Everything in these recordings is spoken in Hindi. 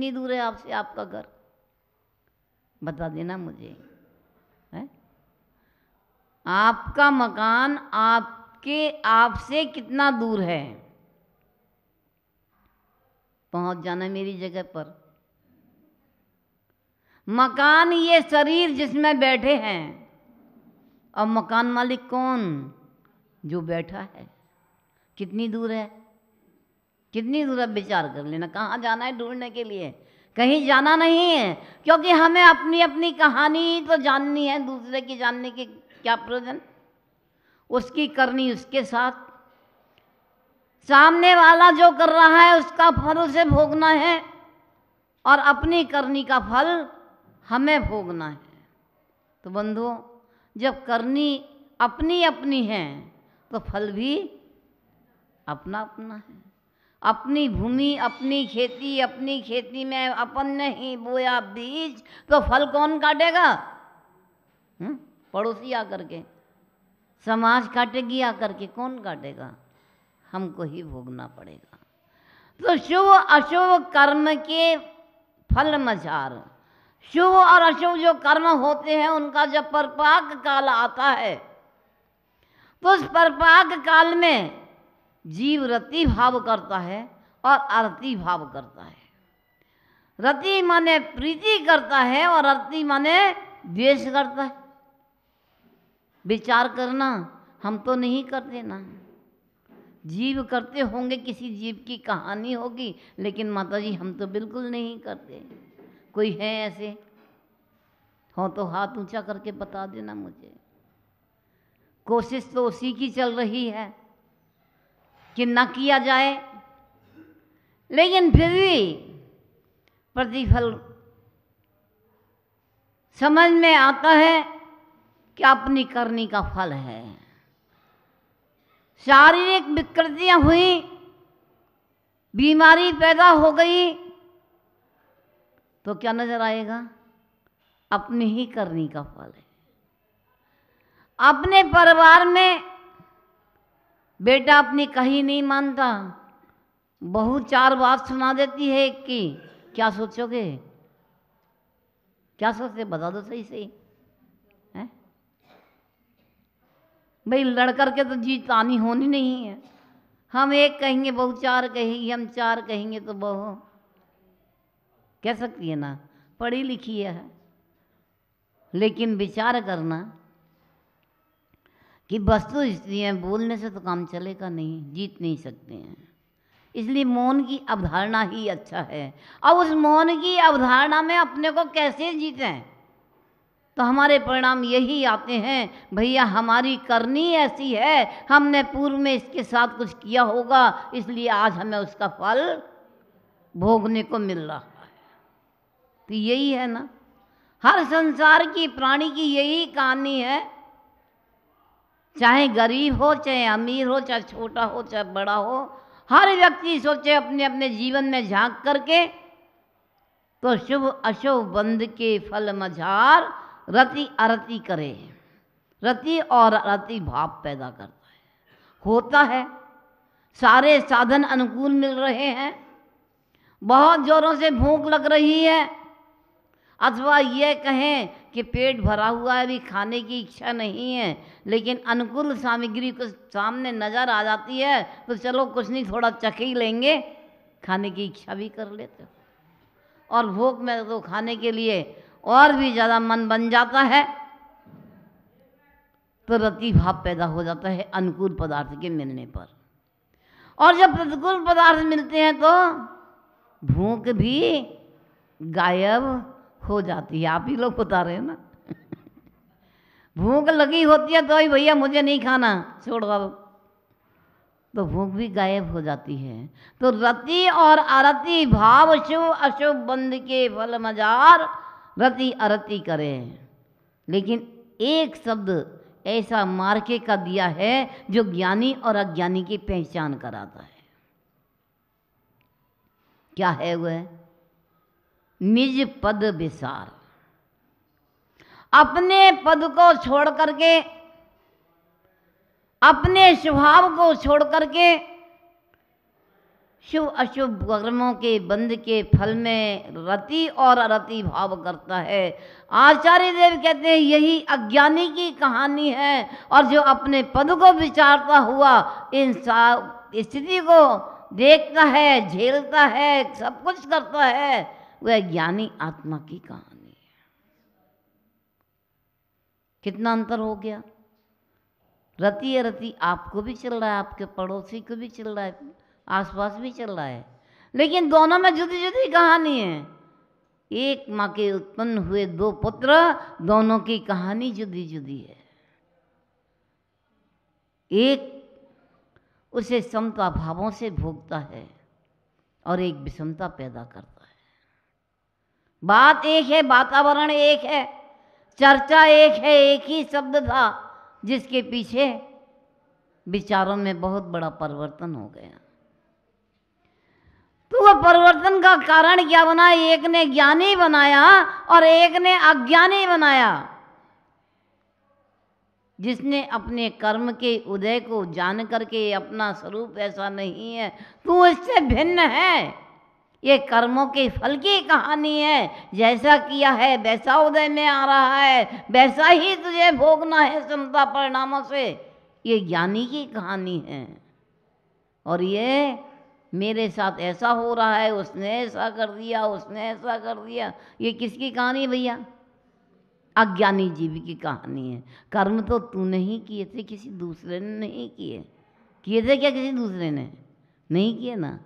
कितनी दूर है आपसे आपका घर? बता देना मुझे, है? आपका मकान आपसे कितना दूर है? पहुंच जाना मेरी जगह पर। मकान ये शरीर जिसमें बैठे हैं, और मकान मालिक कौन? जो बैठा है। कितनी दूर है? कितनी दूर है? विचार कर लेना। कहाँ जाना है ढूंढने के लिए? कहीं जाना नहीं है, क्योंकि हमें अपनी अपनी कहानी तो जाननी है। दूसरे की जानने के क्या प्रयोजन? उसकी करनी उसके साथ, सामने वाला जो कर रहा है उसका फल उसे भोगना है, और अपनी करनी का फल हमें भोगना है। तो बंधुओं, जब करनी अपनी अपनी है तो फल भी अपना अपना है। अपनी भूमि, अपनी खेती में अपन ने ही बोया बीज, तो फल कौन काटेगा? पड़ोसी आकर के, समाज काटेगी आकर के, कौन काटेगा? हमको ही भोगना पड़ेगा। तो शुभ अशुभ कर्म के फल मझार, शुभ और अशुभ जो कर्म होते हैं उनका जब परपाक काल आता है, तो उस परपाक काल में जीव रति भाव करता है और अरति भाव करता है। रति माने प्रीति करता है और अरति माने द्वेष करता है। विचार करना, हम तो नहीं करते ना। जीव करते होंगे, किसी जीव की कहानी होगी, लेकिन माताजी हम तो बिल्कुल नहीं करते। कोई है ऐसे? हो तो हाथ ऊंचा करके बता देना मुझे। कोशिश तो उसी की चल रही है कि न किया जाए, लेकिन फिर भी प्रतिफल समझ में आता है कि अपनी करनी का फल है। शारीरिक विकृतियां हुई, बीमारी पैदा हो गई, तो क्या नजर आएगा? अपनी ही करनी का फल है। अपने परिवार में बेटा अपनी कहीं नहीं मानता, बहू चार बात सुना देती है एक की, क्या सोचोगे? क्या सोचते? बता दो सही सही है भाई। लड़कर के तो जीत आनी होनी नहीं है। हम एक कहेंगे, बहू चार कहेगी, हम चार कहेंगे तो बहू कह सकती है ना, पढ़ी लिखी है। लेकिन विचार करना कि वस्तु स्त्रियाँ बोलने से तो काम चलेगा नहीं, जीत नहीं सकते हैं। इसलिए मौन की अवधारणा ही अच्छा है। अब उस मौन की अवधारणा में अपने को कैसे जीतें? तो हमारे परिणाम यही आते हैं, भैया हमारी करनी ऐसी है, हमने पूर्व में इसके साथ कुछ किया होगा, इसलिए आज हमें उसका फल भोगने को मिल रहा है। तो यही है ना, हर संसार की प्राणी की यही कहानी है। चाहे गरीब हो, चाहे अमीर हो, चाहे छोटा हो, चाहे बड़ा हो, हर व्यक्ति सोचे अपने अपने जीवन में झांक करके, तो शुभ अशुभ बंध के फल मझार रति अरति करे। रति और अरति भाव पैदा करता है, होता है। सारे साधन अनुकूल मिल रहे हैं, बहुत जोरों से भूख लग रही है, अथवा ये कहें कि पेट भरा हुआ है, अभी खाने की इच्छा नहीं है, लेकिन अनुकूल सामग्री कुछ सामने नज़र आ जाती है, तो चलो कुछ नहीं, थोड़ा चख ही लेंगे, खाने की इच्छा भी कर लेते हो। और भूख में तो खाने के लिए और भी ज़्यादा मन बन जाता है, तो रति भाव पैदा हो जाता है अनुकूल पदार्थ के मिलने पर। और जब प्रतिकूल पदार्थ मिलते हैं तो भूख भी गायब हो जाती है। आप ही लोग बता रहे हैं ना भूख लगी होती है तो ही भैया मुझे नहीं खाना, छोड़ दो, तो भूख भी गायब हो जाती है। तो रति और अरति भाव शुभ अशुभ बंध के फल मजार रति अरति करें। लेकिन एक शब्द ऐसा मार्के का दिया है जो ज्ञानी और अज्ञानी की पहचान कराता है। क्या है वह? निज पद विसार। अपने पद को छोड़ करके, अपने स्वभाव को छोड़ करके शुभ अशुभ कर्मों के बंध के फल में रति और अरति भाव करता है। आचार्य देव कहते हैं यही अज्ञानी की कहानी है, और जो अपने पद को विचारता हुआ इन स्थिति को देखता है, झेलता है, सब कुछ करता है, वह ज्ञानी आत्मा की कहानी है। कितना अंतर हो गया। रति अरति आपको भी चल रहा है, आपके पड़ोसी को भी चल रहा है, आसपास भी चल रहा है, लेकिन दोनों में जुदी जुदी कहानी है। एक माँ के उत्पन्न हुए दो पुत्र, दोनों की कहानी जुदी जुदी है। एक उसे समता भावों से भोगता है और एक विषमता पैदा करता है। बात एक है, वातावरण एक है, चर्चा एक है, एक ही शब्द था जिसके पीछे विचारों में बहुत बड़ा परिवर्तन हो गया। तो वह परिवर्तन का कारण क्या बना? एक ने ज्ञानी बनाया और एक ने अज्ञानी बनाया। जिसने अपने कर्म के उदय को जान करके अपना स्वरूप ऐसा नहीं है, तू इससे भिन्न है, ये कर्मों के फल की कहानी है, जैसा किया है वैसा उदय में आ रहा है, वैसा ही तुझे भोगना है समता परिणामों से, ये ज्ञानी की कहानी है। और ये मेरे साथ ऐसा हो रहा है, उसने ऐसा कर दिया, उसने ऐसा कर दिया, ये किसकी कहानी है भैया? अज्ञानी जीव की कहानी है। कर्म तो तूने ही किए थे, किसी दूसरे ने नहीं किए। किए थे क्या किसी दूसरे ने? नहीं किए ना।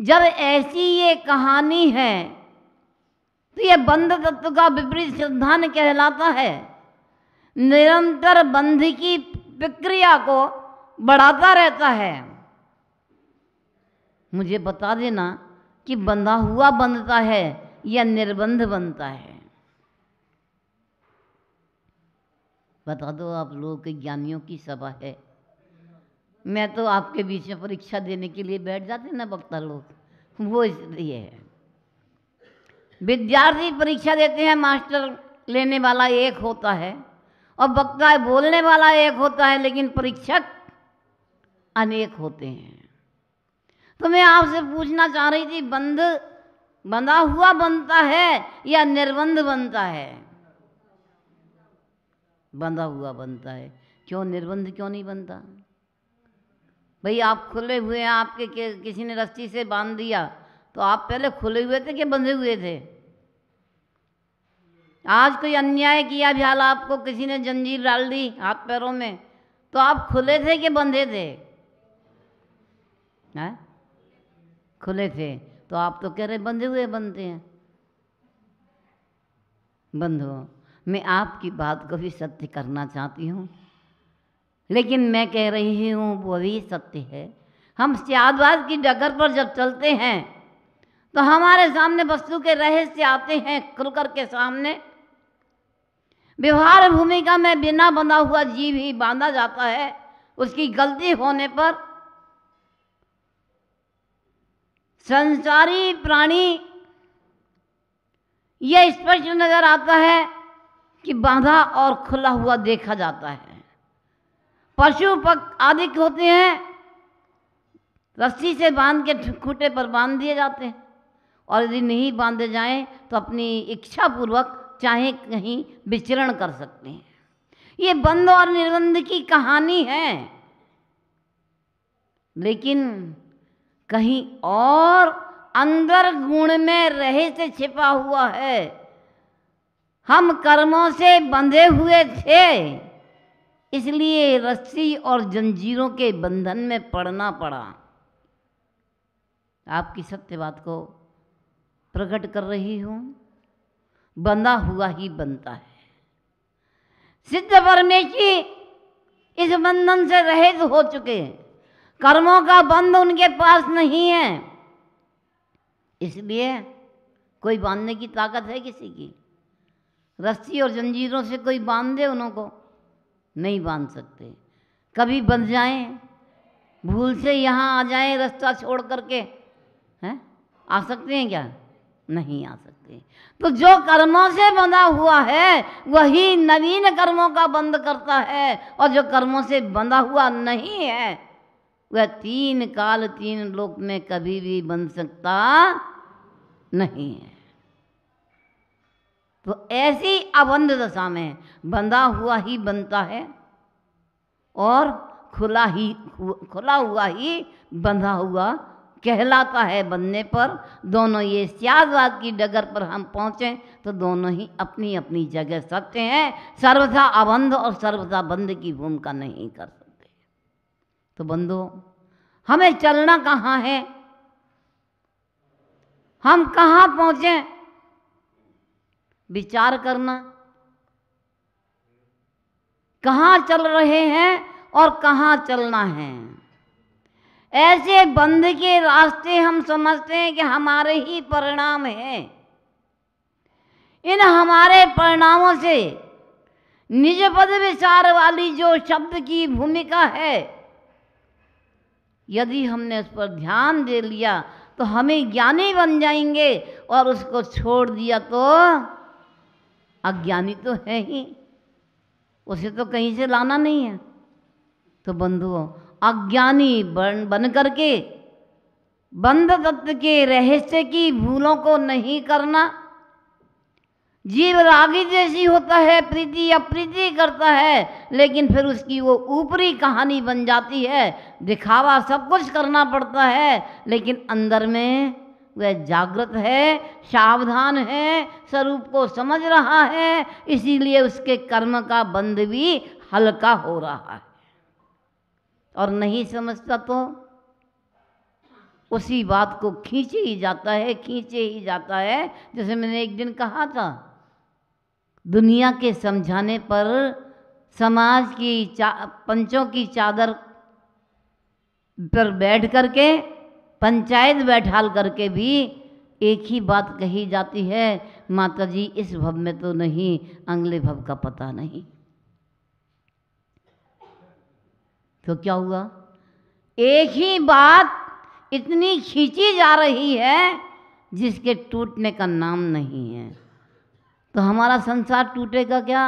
जब ऐसी ये कहानी है तो ये बंध तत्व का विपरीत सिद्धांत कहलाता है। निरंतर बंध की प्रक्रिया को बढ़ाता रहता है। मुझे बता देना कि बंधा हुआ बंधता है या निर्बंध बनता है? बता दो। आप लोगों के ज्ञानियों की सभा है। मैं तो आपके बीच में परीक्षा देने के लिए बैठ जाते ना वक्ता लोग, वो इसलिए है। विद्यार्थी परीक्षा देते हैं, मास्टर लेने वाला एक होता है और वक्ता बोलने वाला एक होता है, लेकिन परीक्षक अनेक होते हैं। तो मैं आपसे पूछना चाह रही थी, बंधा हुआ बनता है या निर्बंध बनता है? बंधा हुआ बनता है। क्यों निर्बंध क्यों नहीं बनता? भाई आप खुले हुए हैं, आपके किसी ने रस्सी से बांध दिया, तो आप पहले खुले हुए थे कि बंधे हुए थे? आज कोई अन्याय किया, भ्याल आपको किसी ने जंजीर डाल दी हाथ पैरों में, तो आप खुले थे कि बंधे थे? हैं? खुले थे। तो आप तो कह रहे बंधे हुए बनते हैं। बंधुओं, मैं आपकी बात को भी सत्य करना चाहती हूँ, लेकिन मैं कह रही हूँ वो भी सत्य है। हम सियादवाद की डगर पर जब चलते हैं तो हमारे सामने वस्तु के रहस्य आते हैं खुल कर के सामने। व्यवहार भूमिका में बिना बंधा हुआ जीव ही बांधा जाता है। उसकी गलती होने पर संसारी प्राणी यह स्पष्ट नजर आता है कि बांधा और खुला हुआ देखा जाता है। पशु पक्षी आदि होते हैं, रस्सी से बांध के खूंटे पर बांध दिए जाते हैं, और यदि नहीं बांधे जाएं तो अपनी इच्छा पूर्वक चाहे कहीं विचरण कर सकते हैं। ये बंध और निर्बंध की कहानी है, लेकिन कहीं और अंदर गुण में रहस्य छिपा हुआ है। हम कर्मों से बंधे हुए थे, इसलिए रस्सी और जंजीरों के बंधन में पड़ना पड़ा। आपकी सत्य बात को प्रकट कर रही हूं। बंधा हुआ ही बनता है। सिद्ध परमेश्वरी इस बंधन से रहित हो चुके हैं। कर्मों का बंध उनके पास नहीं है, इसलिए कोई बांधने की ताकत है किसी की? रस्सी और जंजीरों से कोई बांध दे उनको? नहीं बांध सकते। कभी बंध जाएं, भूल से यहाँ आ जाएं रास्ता छोड़ करके, हैं? आ सकते हैं क्या? नहीं आ सकते। तो जो कर्मों से बंधा हुआ है वही नवीन कर्मों का बंध करता है, और जो कर्मों से बंधा हुआ नहीं है वह 3 काल 3 लोक में कभी भी बन सकता नहीं है। तो ऐसी अबंध दशा में बंधा हुआ ही बनता है और खुला हुआ ही बंधा हुआ कहलाता है। बनने पर दोनों ये स्यादवाद की डगर पर हम पहुँचें तो दोनों ही अपनी अपनी जगह सत्य हैं। सर्वथा अबंध और सर्वथा बंध की भूमिका नहीं कर सकते। तो बंधो, हमें चलना कहाँ है, हम कहाँ पहुँचे, विचार करना। कहाँ चल रहे हैं और कहाँ चलना है। ऐसे बंध के रास्ते हम समझते हैं कि हमारे ही परिणाम हैं। इन हमारे परिणामों से निज पद विचार वाली जो शब्द की भूमिका है, यदि हमने उस पर ध्यान दे लिया तो हमें ज्ञानी बन जाएंगे, और उसको छोड़ दिया तो अज्ञानी तो है ही, उसे तो कहीं से लाना नहीं है। तो बंधुओं, अज्ञानी बन करके बंध तत्व के रहस्य की भूलों को नहीं करना। जीव रागी जैसी होता है, प्रीति अप्रीति करता है, लेकिन फिर उसकी वो ऊपरी कहानी बन जाती है। दिखावा सब कुछ करना पड़ता है, लेकिन अंदर में वह जागृत है, सावधान है, स्वरूप को समझ रहा है, इसीलिए उसके कर्म का बंध भी हल्का हो रहा है। और नहीं समझता तो उसी बात को खींचे ही जाता है, खींचे ही जाता है। जैसे मैंने एक दिन कहा था, दुनिया के समझाने पर समाज की पंचों की चादर पर बैठ करके, पंचायत बैठाल करके भी एक ही बात कही जाती है, माता जी इस भव में तो नहीं, अगले भव का पता नहीं। तो क्या हुआ, एक ही बात इतनी खींची जा रही है जिसके टूटने का नाम नहीं है। तो हमारा संसार टूटेगा क्या?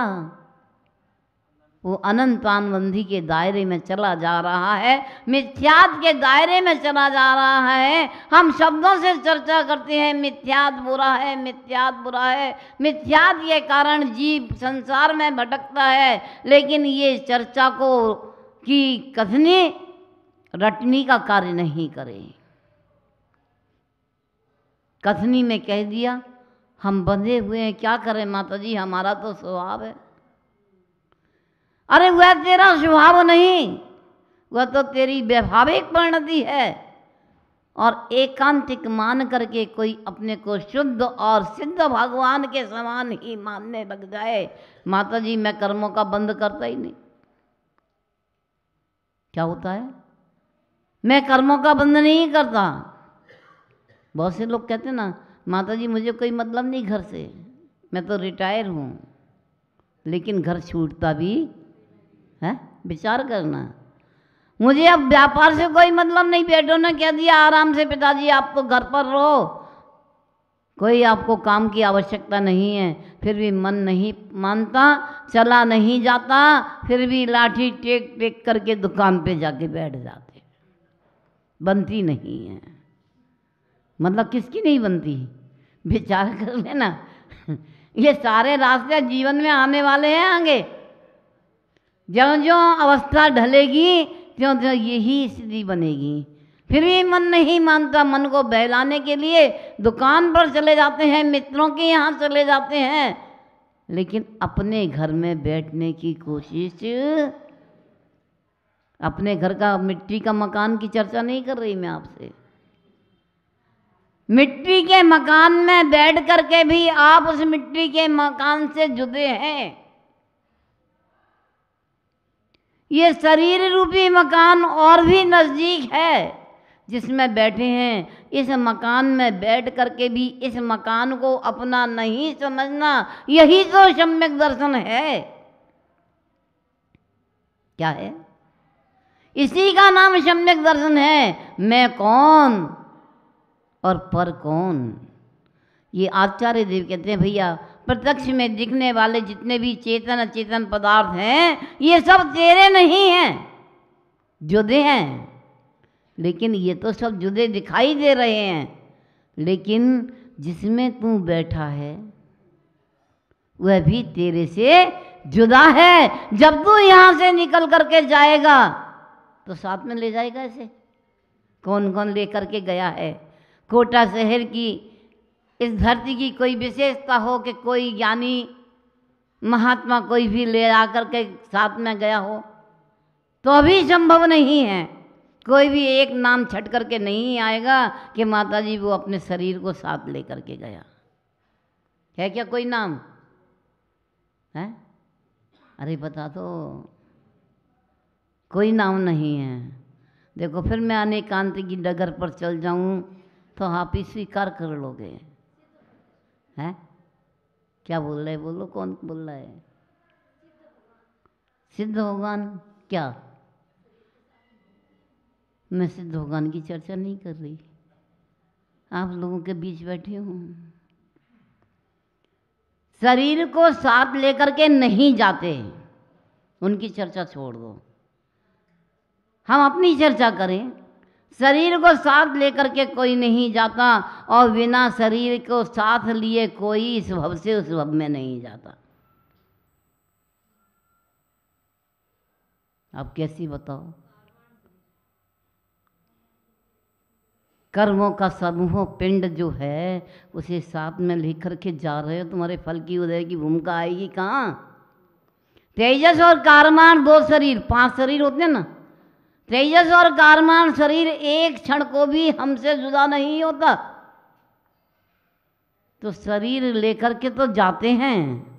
वो अनंतानबंधी के दायरे में चला जा रहा है, मिथ्यात के दायरे में चला जा रहा है। हम शब्दों से चर्चा करते हैं, मिथ्यात बुरा है, मिथ्यात बुरा है। मिथ्यात के कारण जीव संसार में भटकता है, लेकिन ये चर्चा को की कथनी रटनी का कार्य नहीं करे। कथनी में कह दिया हम बंधे हुए हैं, क्या करें माता जी, हमारा तो स्वभाव है। अरे वह तेरा स्वभाव नहीं, वह तो तेरी वैभाविक परिणति है। और एकांतिक मान करके कोई अपने को शुद्ध और सिद्ध भगवान के समान ही मानने लग जाए, माता जी मैं कर्मों का बंध करता ही नहीं। क्या होता है, मैं कर्मों का बंध नहीं करता। बहुत से लोग कहते हैं ना, माता जी मुझे कोई मतलब नहीं घर से, मैं तो रिटायर हूँ, लेकिन घर छूटता भी है। विचार करना, मुझे अब व्यापार से कोई मतलब नहीं। बेटों ने कह दिया आराम से पिताजी आप तो घर पर रहो, कोई आपको काम की आवश्यकता नहीं है, फिर भी मन नहीं मानता, चला नहीं जाता, फिर भी लाठी टेक टेक करके दुकान पे जाके बैठ जाते, बनती नहीं है। मतलब किसकी नहीं बनती, विचार कर लेना। ये सारे रास्ते जीवन में आने वाले हैं आगे। ज्यों ज्यों अवस्था ढलेगी त्यों त्यों यही स्थिति बनेगी। फिर भी मन नहीं मानता, मन को बहलाने के लिए दुकान पर चले जाते हैं, मित्रों के यहाँ चले जाते हैं, लेकिन अपने घर में बैठने की कोशिश, अपने घर का मिट्टी का मकान की चर्चा नहीं कर रही मैं आपसे। मिट्टी के मकान में बैठ करके भी आप उस मिट्टी के मकान से जुड़े हैं। ये शरीर रूपी मकान और भी नज़दीक है जिसमें बैठे हैं। इस मकान में बैठ करके भी इस मकान को अपना नहीं समझना, यही तो सम्यक दर्शन है। क्या है? इसी का नाम सम्यक दर्शन है। मैं कौन और पर कौन। ये आचार्य देव कहते हैं भैया, प्रत्यक्ष में दिखने वाले जितने भी चेतन अचेतन पदार्थ हैं, ये सब तेरे नहीं हैं, जुदे हैं। लेकिन ये तो सब जुदे दिखाई दे रहे हैं, लेकिन जिसमें तू बैठा है वह भी तेरे से जुदा है। जब तू यहाँ से निकल करके जाएगा तो साथ में ले जाएगा ऐसे। कौन कौन लेकर के गया है? कोटा शहर की इस धरती की कोई विशेषता हो कि कोई ज्ञानी महात्मा कोई भी ले आकर के साथ में गया हो, तो अभी संभव नहीं है। कोई भी एक नाम छट करके नहीं आएगा कि माता जी वो अपने शरीर को साथ ले करके गया है। क्या कोई नाम है? अरे बता दो, कोई नाम नहीं है। देखो फिर मैं अनेकांत की डगर पर चल जाऊं तो आप ही स्वीकार कर लोगे। हैं? क्या बोल रहे? बोलो, कौन बोल रहा है? सिद्ध भगवान? क्या? मैं सिद्ध भगवान की चर्चा नहीं कर रही, आप लोगों के बीच बैठी हूँ। शरीर को साथ लेकर के नहीं जाते, उनकी चर्चा छोड़ दो, हम अपनी चर्चा करें। शरीर को साथ लेकर के कोई नहीं जाता और बिना शरीर को साथ लिए कोई इस भव से उस भव में नहीं जाता। अब कैसी बताओ? कर्मों का समूह पिंड जो है उसे साथ में लेकर के जा रहे हो, तुम्हारे फल की उदय की भूमिका आएगी कहाँ? तेजस और कारमान दो शरीर, 5 शरीर होते हैं ना। तेजस और कारमान शरीर एक क्षण को भी हमसे जुदा नहीं होता, तो शरीर लेकर के तो जाते हैं,